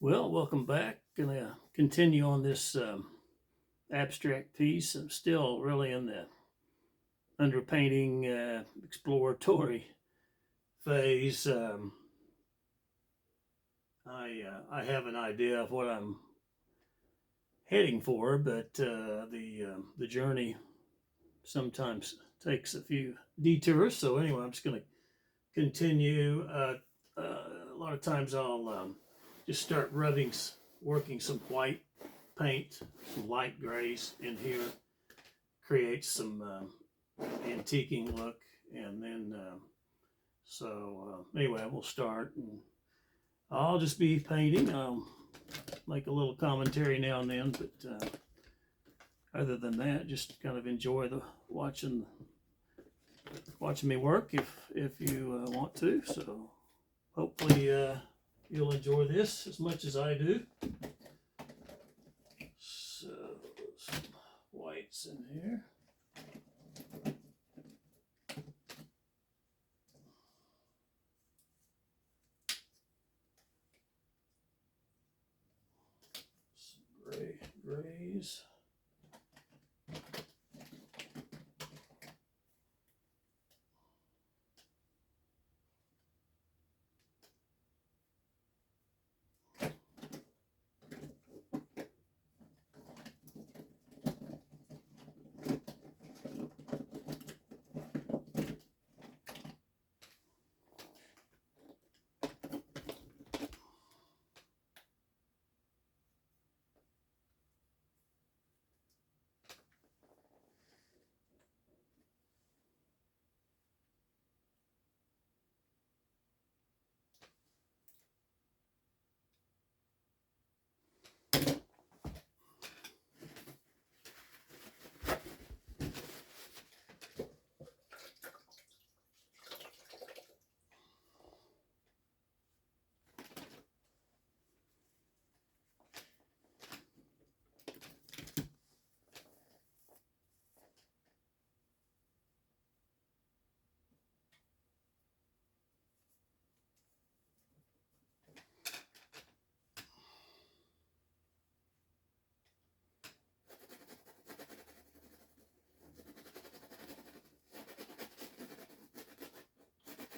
Well, welcome back. Gonna continue on this abstract piece. I'm still really in the underpainting exploratory phase. I have an idea of what I'm heading for, but the journey sometimes takes a few detours. So anyway, I'm just gonna continue. A lot of times I'll just start working some white paint, some light grays in here, create some antiquing look, and then anyway, we'll start, and I'll just be painting. I'll make a little commentary now and then, but other than that, just kind of enjoy the watching me work if you want to. So hopefully you'll enjoy this as much as I do. So some whites in here. Some grays.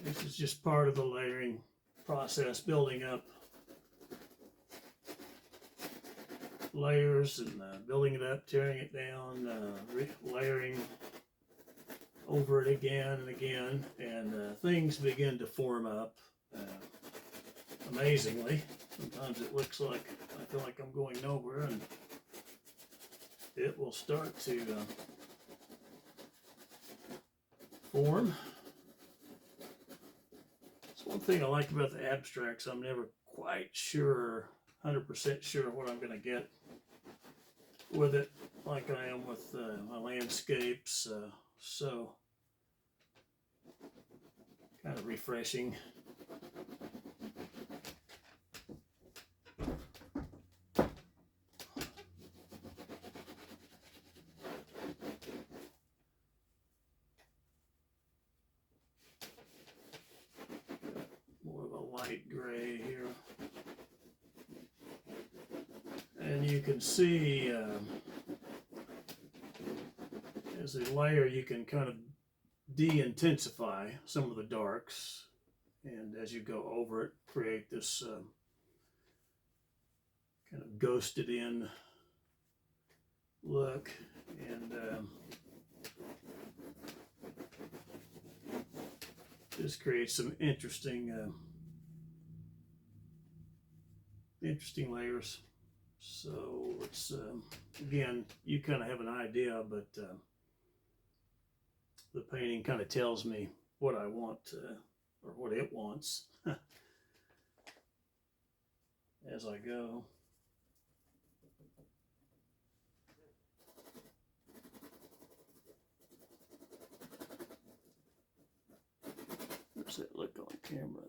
This is just part of the layering process, building up layers and building it up, tearing it down, layering over it again and again, and things begin to form up amazingly. Sometimes it looks like I feel like I'm going nowhere, and it will start to form. It's one thing I like about the abstracts. I'm never quite sure, 100% sure what I'm going to get with it, like I am with my landscapes. So kind of refreshing. More of a light gray here. And you can see as a layer, you can kind of de-intensify some of the darks, and as you go over it, create this kind of ghosted in look, and just creates some interesting layers. So it's again, you kind of have an idea, but the painting kind of tells me what I want or what it wants as I go. What's that look on camera?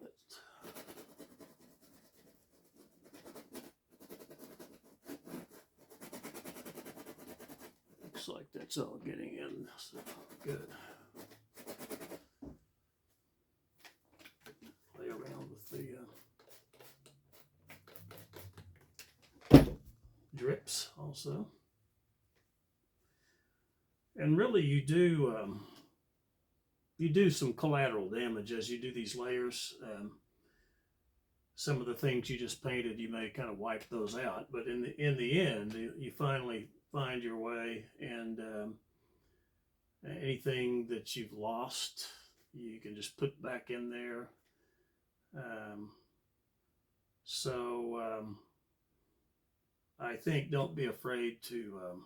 Looks like that's all getting in, so good. Play around with the also. And really, you do some collateral damage as you do these layers. Some of the things you just painted, you may kind of wipe those out, but in the end, you finally find your way, and anything that you've lost, you can just put back in there. Um, so I think don't be afraid to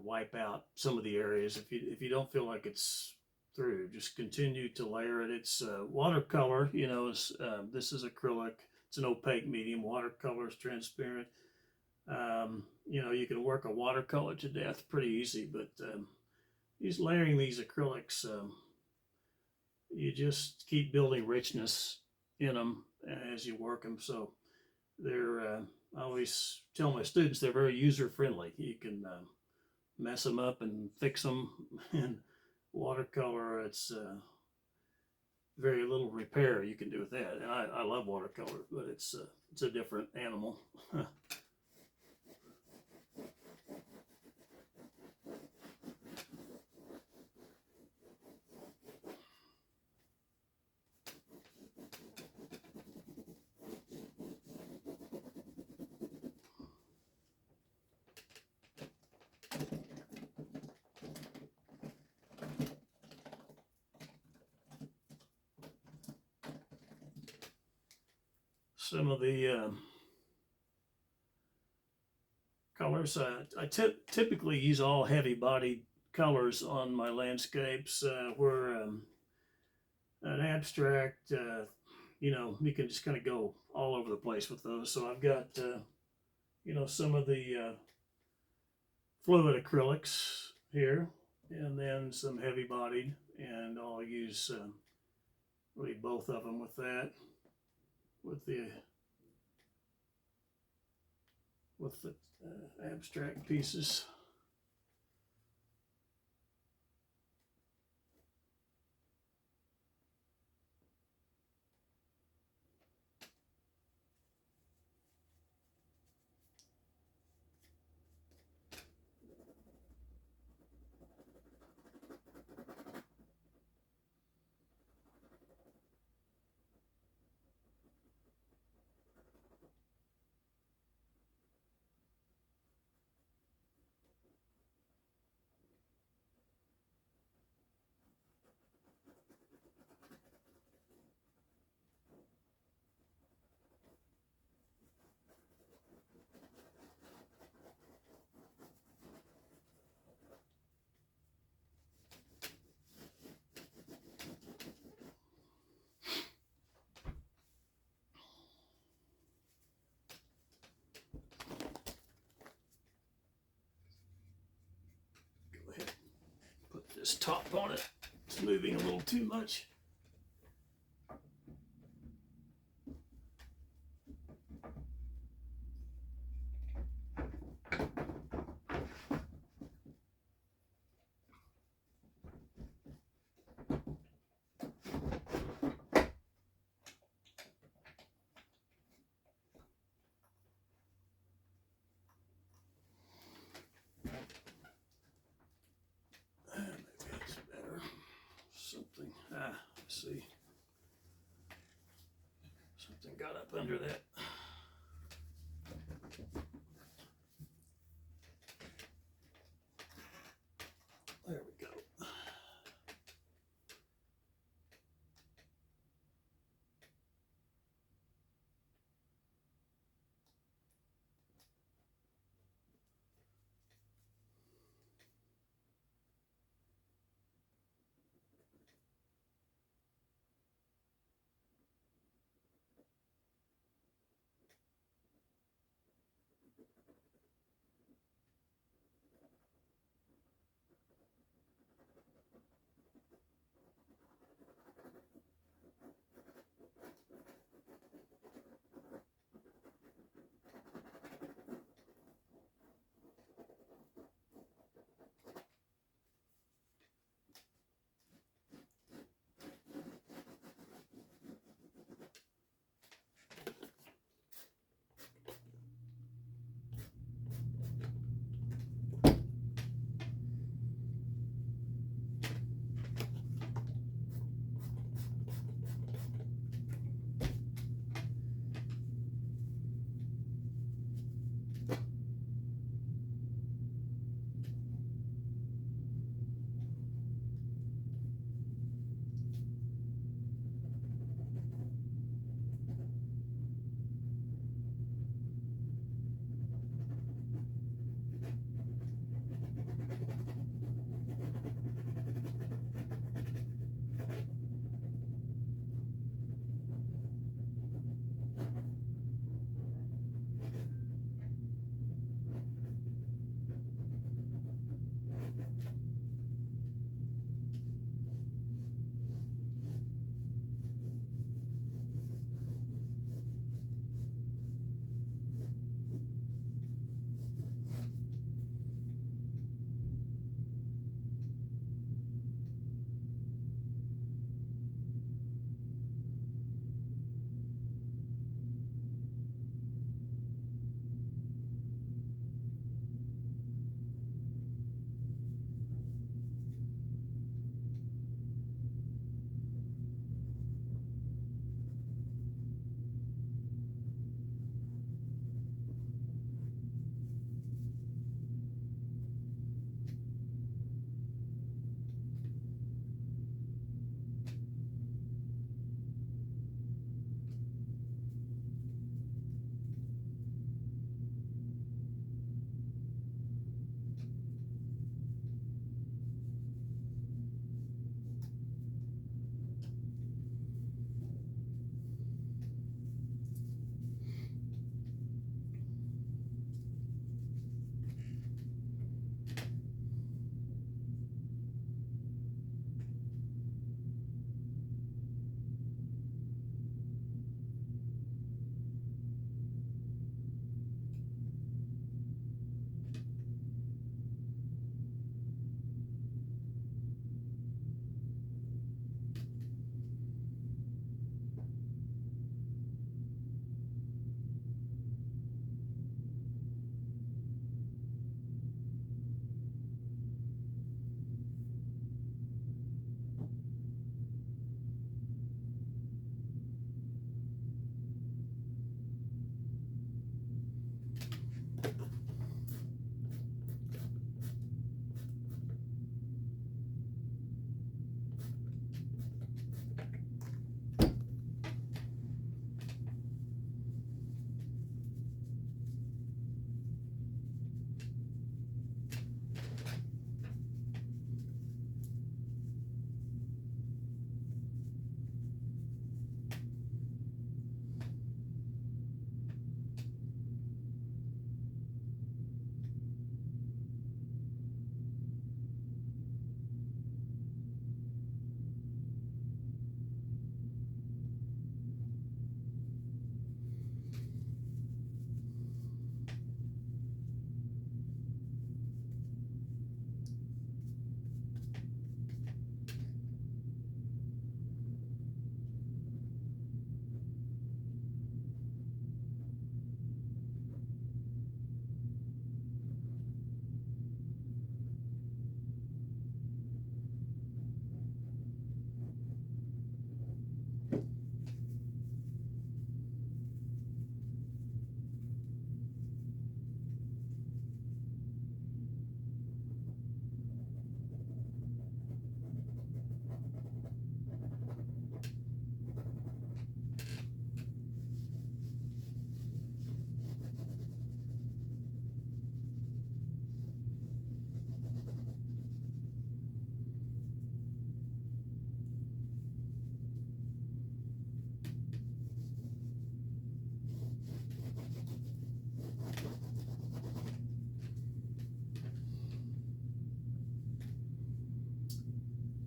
wipe out some of the areas if you don't feel like it's through. Just continue to layer it. It's watercolor. This is acrylic. It's an opaque medium. Watercolor is transparent. You can work a watercolor to death pretty easy, but layering these acrylics, you just keep building richness in them as you work them. So I always tell my students they're very user friendly. You can mess them up and fix them. And watercolor, it's very little repair you can do with that. And I love watercolor, but it's a different animal. Some of the colors, I typically use all heavy-bodied colors on my landscapes. Where an abstract, you can just kind of go all over the place with those. So I've got, some of the fluid acrylics here, and then some heavy-bodied, and I'll use really both of them with that. With the abstract pieces. Go ahead, put this top on it. It's moving a little too much. Maybe that's better. Something, let's see. Something got up under that. There we go.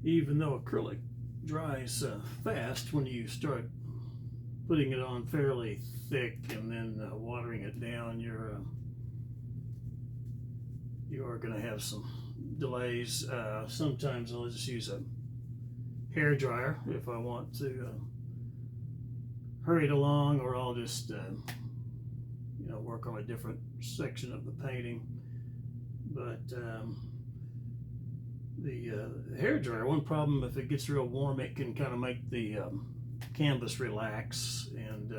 even though acrylic dries fast when you start putting it on fairly thick and then watering it down, you are going to have some delays. Sometimes I'll just use a hair dryer if I want to hurry it along, or I'll just work on a different section of the painting. But the hair dryer, one problem, if it gets real warm, it can kind of make the canvas relax, and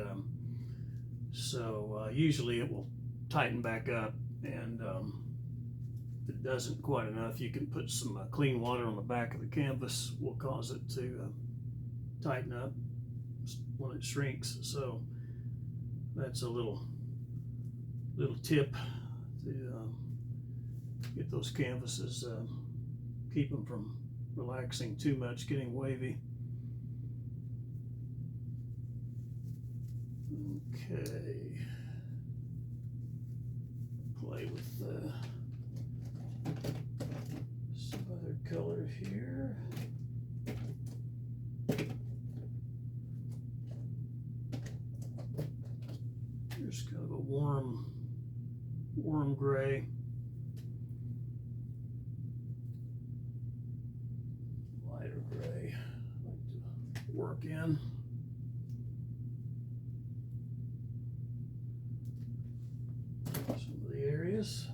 so usually it will tighten back up, and if it doesn't quite enough, you can put some clean water on the back of the canvas, will cause it to tighten up when it shrinks. So that's a little tip to get those canvases, keep them from relaxing too much, getting wavy. Okay, play with some other color here. Here's kind of a warm gray. Lighter gray, I like to work in. Some of the areas.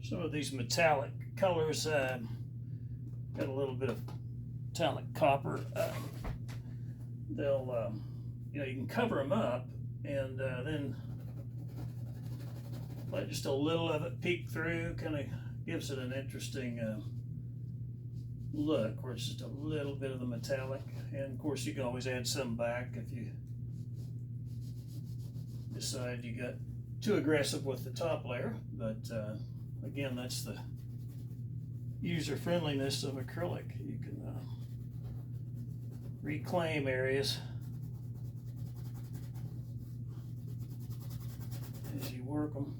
Some of these metallic colors got a little bit of metallic copper. They'll, you can cover them up and then let just a little of it peek through. Kind of gives it an interesting look, where it's just a little bit of the metallic. And of course, you can always add some back if you decide you got too aggressive with the top layer. But again, that's the user friendliness of acrylic. You can reclaim areas as you work them.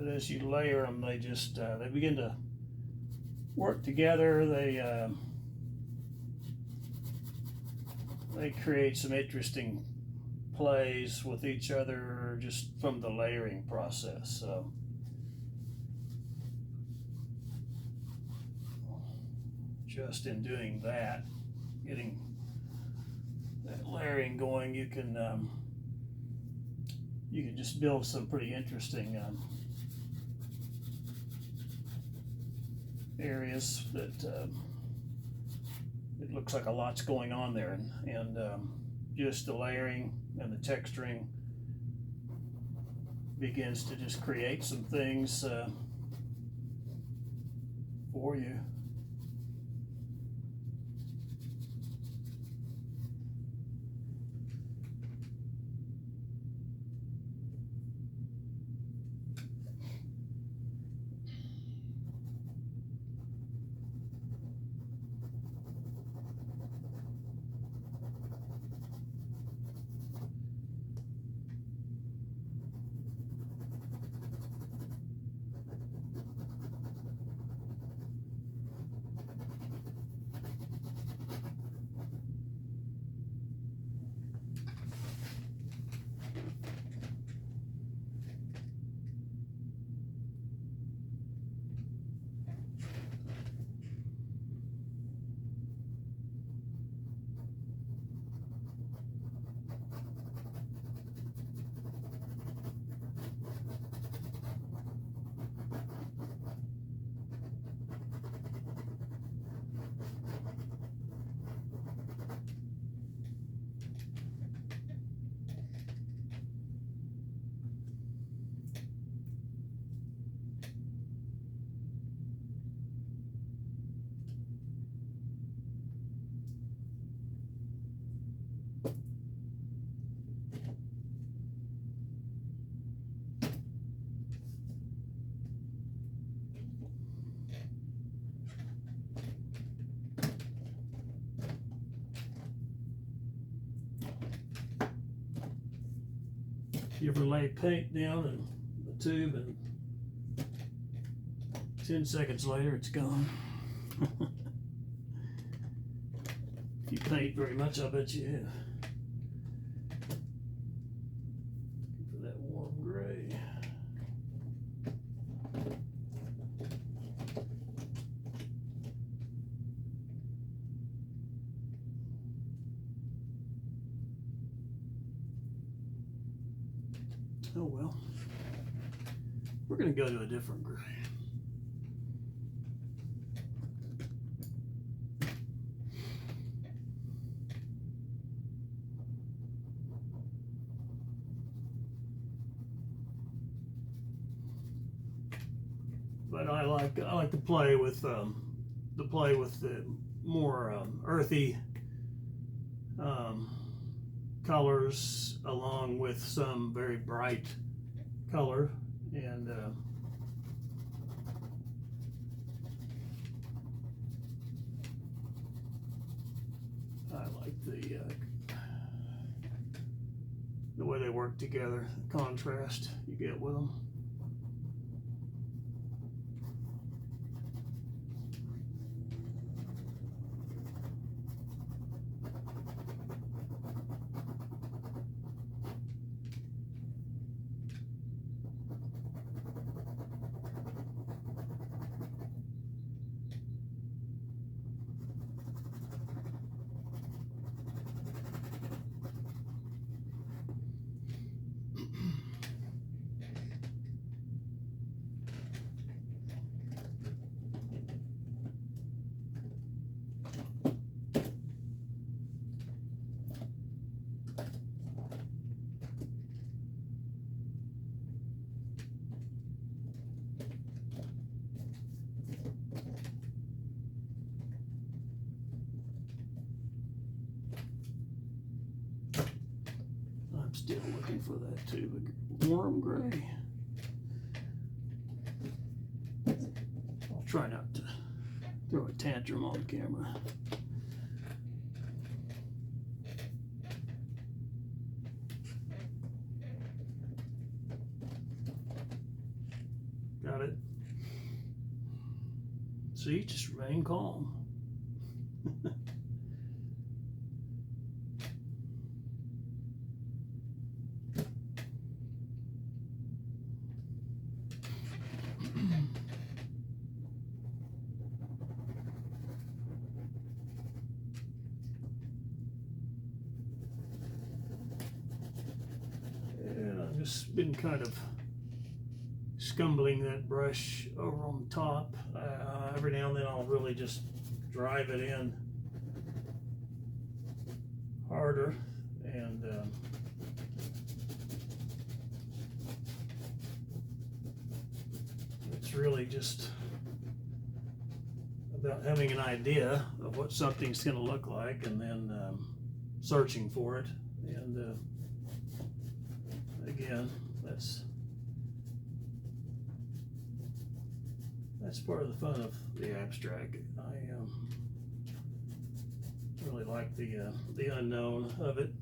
But as you layer them, they just they begin to work together. They create some interesting plays with each other just from the layering process. So just in doing that, getting that layering going, you can just build some pretty interesting areas that it looks like a lot's going on there, and just the layering and the texturing begins to just create some things for you. You ever lay paint down in the tube and 10 seconds later it's gone? If you paint very much, I bet you have. For that warm gray. Oh well, we're going to go to a different gray. But I like to play with the more earthy colors along with some very bright color, and I like the way they work together, the contrast you get with them. I'm still looking for that too, a warm gray. I'll try not to throw a tantrum on camera. Got it? See, just remain calm. Just been kind of scumbling that brush over on the top. Every now and then I'll really just drive it in harder, and it's really just about having an idea of what something's going to look like, and then searching for it. And again, that's part of the fun of the abstract. I really like the unknown of it.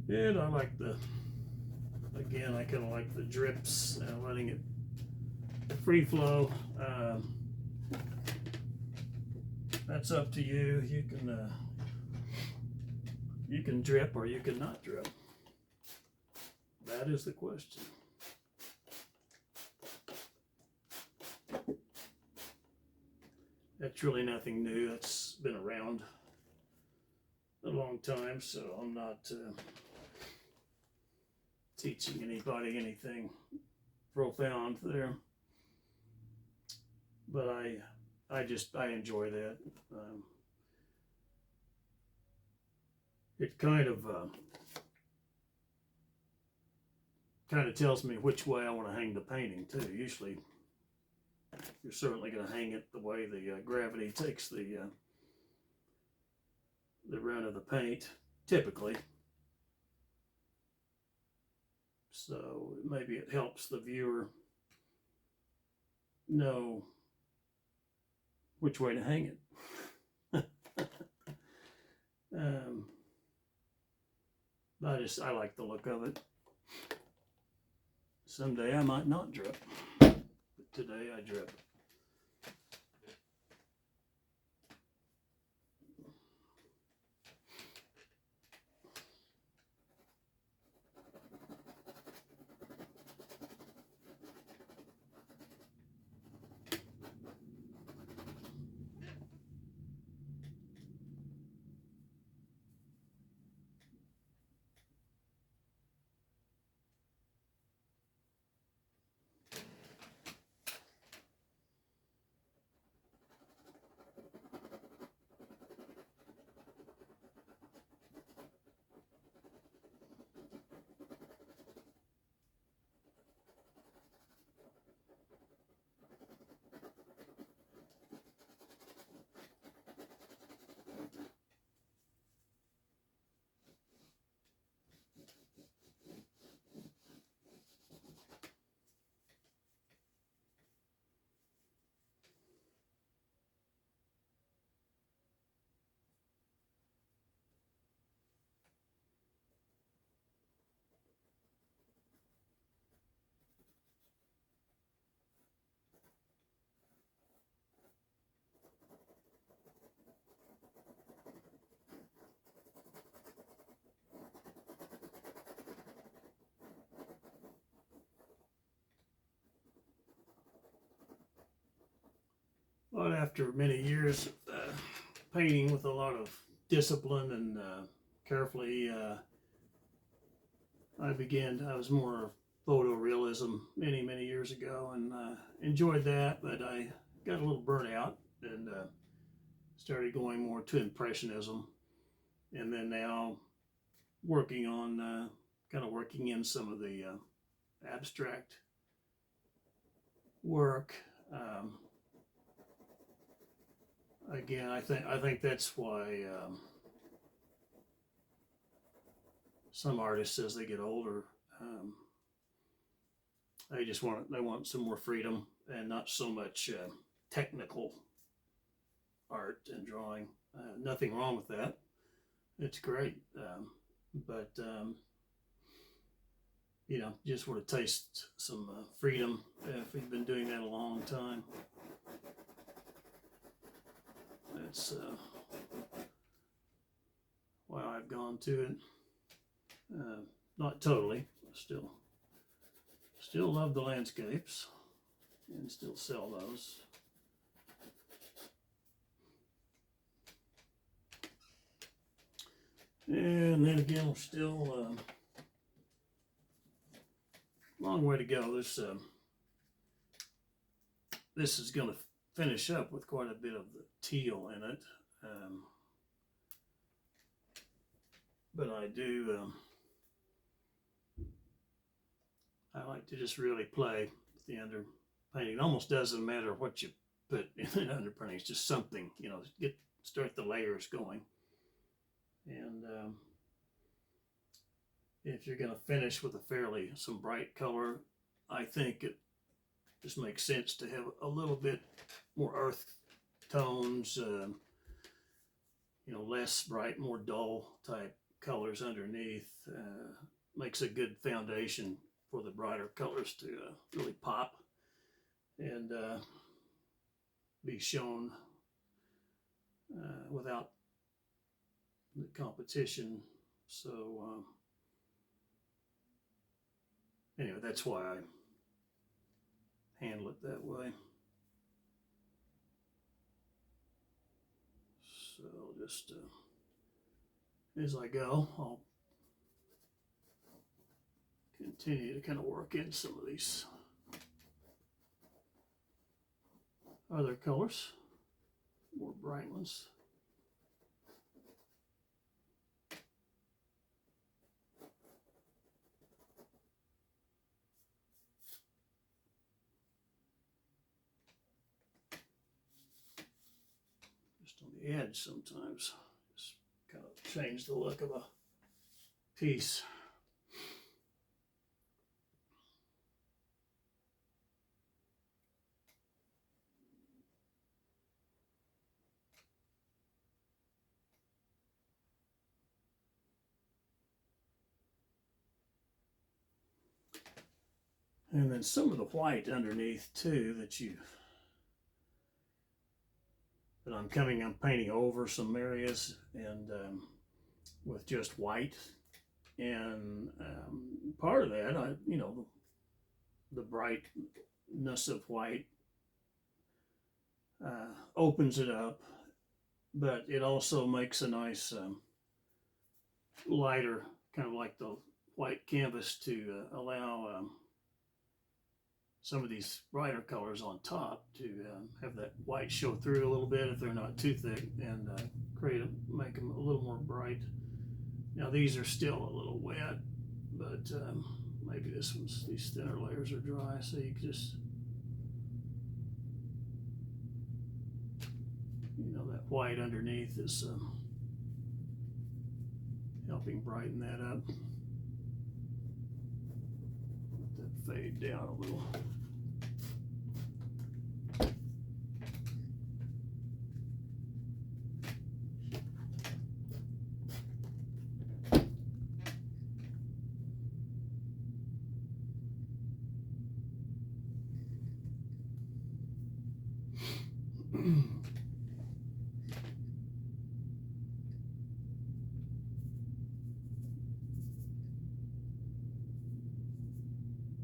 And I like again, I kind of like the drips, letting it free flow. That's up to you. You can drip or you can not drip. That is the question. That's really nothing new. That's been around a long time, so I'm not teaching anybody anything profound there. But I enjoy that. It kind of tells me which way I want to hang the painting too. Usually, you're certainly going to hang it the way the gravity takes the run of the paint, typically. So maybe it helps the viewer know which way to hang it. I like the look of it. Someday I might not drip, but today I drip. But after many years of painting with a lot of discipline and carefully, I was more photorealism many years ago, and enjoyed that, but I got a little burnt out and started going more to impressionism, and then now working on working in some of the abstract work. Again, I think that's why some artists, as they get older, they want some more freedom and not so much technical art and drawing. Nothing wrong with that. It's great, but just want to taste some freedom if we've been doing that a long time. That's why I've gone to it. Not totally. Still love the landscapes and still sell those. And then again, we're still long way to go. This is going to finish up with quite a bit of the teal in it, but I like to just really play with the underpainting. It almost doesn't matter what you put in an underpainting. It's just something, start the layers going. And if you're going to finish with some bright color, I think it just makes sense to have a little bit more earth tones, less bright, more dull type colors underneath. Makes a good foundation for the brighter colors to really pop and be shown without the competition. So anyway, that's why I handle it that way. So just as I go, I'll continue to kind of work in some of these other colors, more bright ones. Just on the edge sometimes, just kind of change the look of a piece. And then some of the white underneath too that I'm painting over some areas and with just white. And part of that, the brightness of white opens it up, but it also makes a nice lighter, kind of like the white canvas to allow some of these brighter colors on top to have that white show through a little bit if they're not too thick, and make them a little more bright. Now these are still a little wet, but maybe these thinner layers are dry, so you can just, that white underneath is helping brighten that up. Let that fade down a little.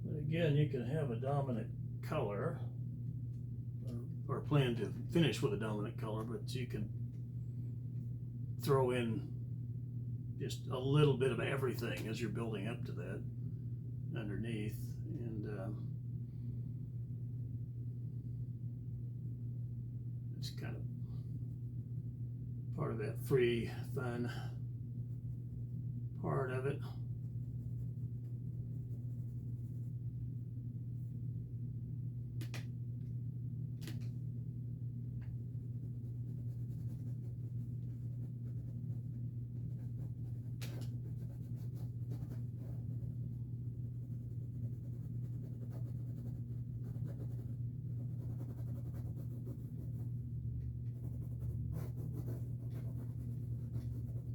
But again, you can have a dominant color, or plan to finish with a dominant color, but you can throw in just a little bit of everything as you're building up to that underneath. And it's kind of part of that free, fun part of it.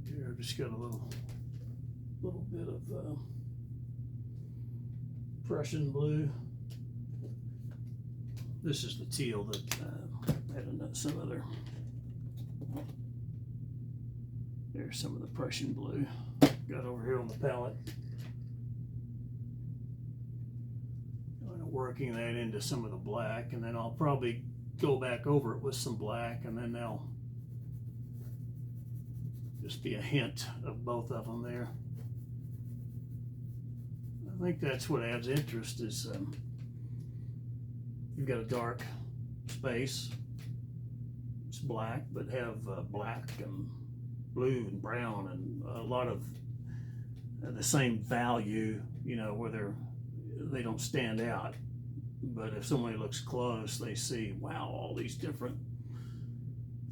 Here, I've just got a little bit of Prussian blue. This is the teal that had some other. There's some of the Prussian blue got over here on the palette. Kind of working that into some of the black, and then I'll probably go back over it with some black, and then they'll just be a hint of both of them there. I think that's what adds interest is you've got a dark space, it's black, but have black and blue and brown and a lot of the same value, where they don't stand out. But if somebody looks close, they see, wow, all these different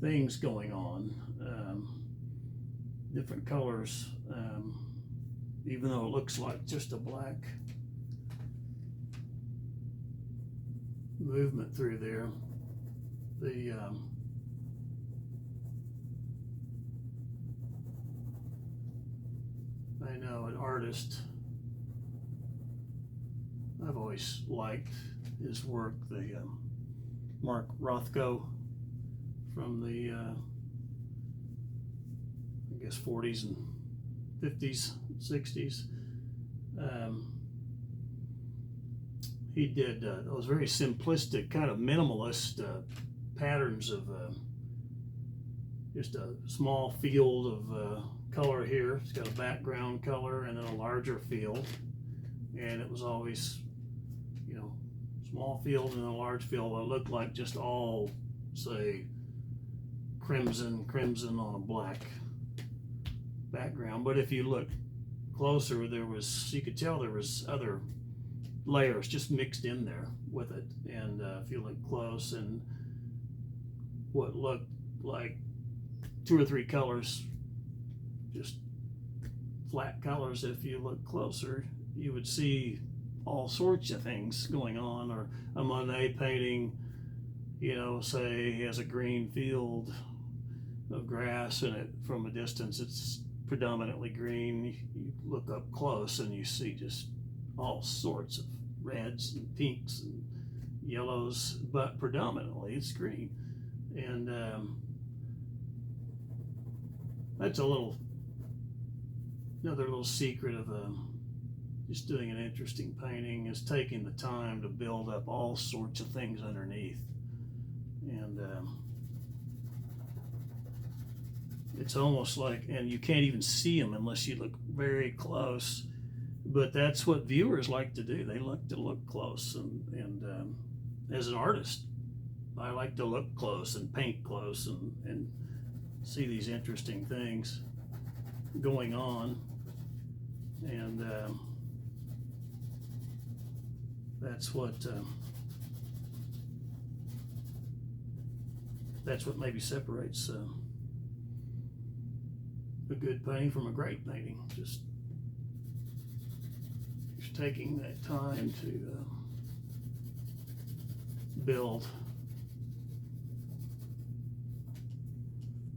things going on, different colors, even though it looks like just a black movement through there. I know an artist I've always liked his work, the Mark Rothko from the I guess 40s and 50s, 60s. He did those very simplistic, kind of minimalist patterns of just a small field of color here. It's got a background color and then a larger field, and it was always, small field and a large field that looked like just all, say, crimson on a black background. But if you look closer, you could tell there was other layers just mixed in there with it. And if you look close, and what looked like 2 or 3 colors, just flat colors, if you look closer, you would see all sorts of things going on. Or a Monet painting, say he has a green field of grass, and it from a distance it's predominantly green. You look up close and you see just all sorts of reds and pinks and yellows, but predominantly it's green. And that's another little secret of just doing an interesting painting, is taking the time to build up all sorts of things underneath. And it's almost like, and you can't even see them unless you look very close, but that's what viewers like to do. They like to look close, and as an artist, I like to look close and paint close and see these interesting things going on. And that's what maybe separates a good painting from a great painting. Just taking that time to build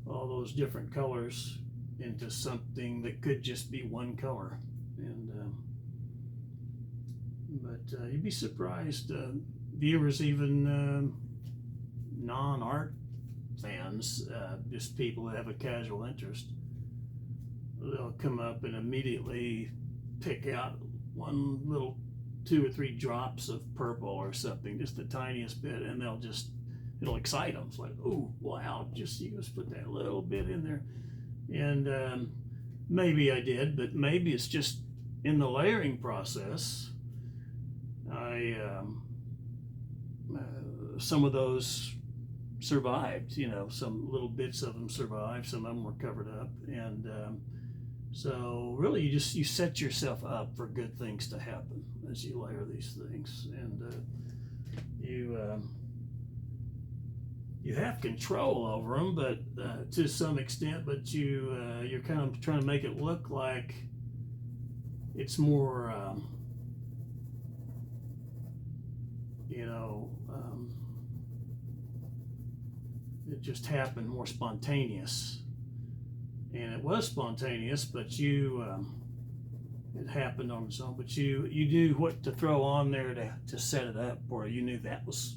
all those different colors into something that could just be one color. And but you'd be surprised, viewers, even non-art fans, just people that have a casual interest, they'll come up and immediately pick out one little 2 or 3 drops of purple or something, just the tiniest bit, and it'll excite them. It's like, oh wow, you just put that little bit in there. And maybe I did, but maybe it's just in the layering process, some of those survived, some little bits of them survived, some of them were covered up. And so really you set yourself up for good things to happen as you layer these things. And you have control over them, but to some extent, but you're kind of trying to make it look like it's more it just happened, more spontaneous. And it was spontaneous, but it happened on its own. But you knew what to throw on there to set it up, or you knew that was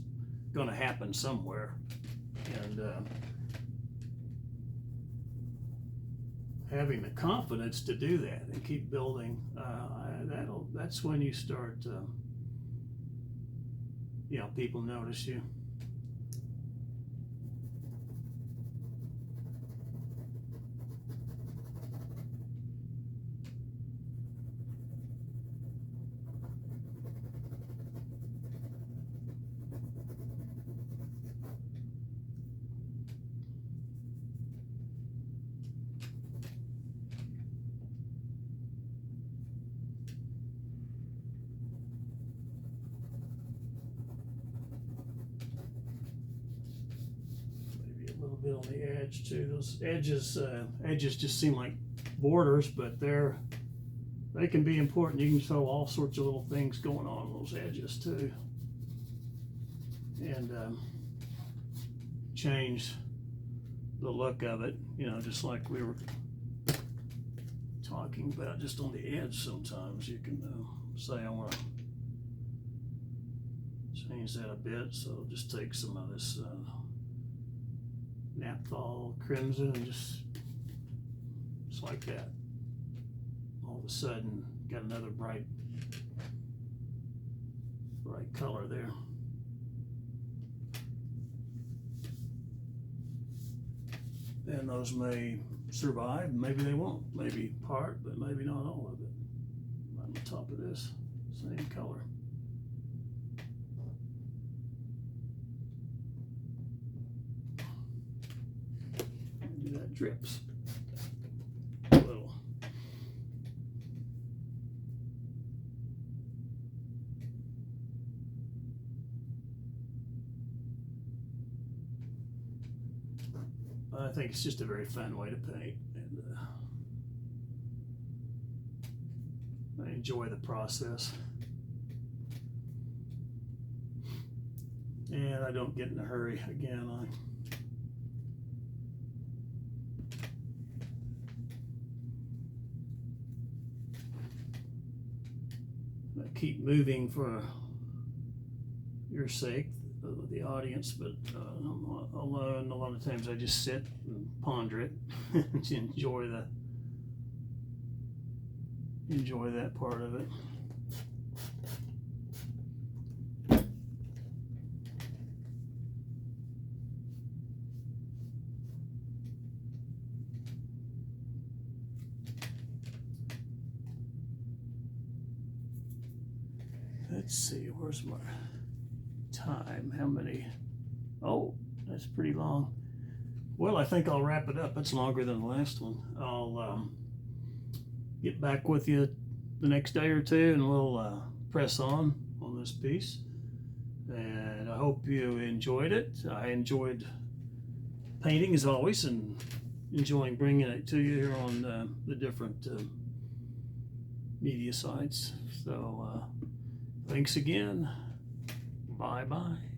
going to happen somewhere. And having the confidence to do that and keep building, that's when you start, people notice you. Bit on the edge too. Those edges just seem like borders, but they can be important. You can throw all sorts of little things going on those edges too, and change the look of it. Just like we were talking about, just on the edge. Sometimes you can say, I want to change that a bit, so just take some of this naphthol crimson and just like that. All of a sudden, got another bright color there. And those may survive, maybe they won't. Maybe part, but maybe not all of it. On the top of this, same color. it drips a little. I think it's just a very fun way to paint, and I enjoy the process. And I don't get in a hurry. Again, I keep moving for your sake, the audience, but I'm alone. A lot of times I just sit and ponder it and enjoy that part of it. Let's see, where's my time? How many? Oh, that's pretty long. Well, I think I'll wrap it up. It's longer than the last one. I'll get back with you the next day or two, and we'll press on this piece. And I hope you enjoyed it. I enjoyed painting as always, and enjoying bringing it to you here on the different media sites. So thanks again. Bye-bye.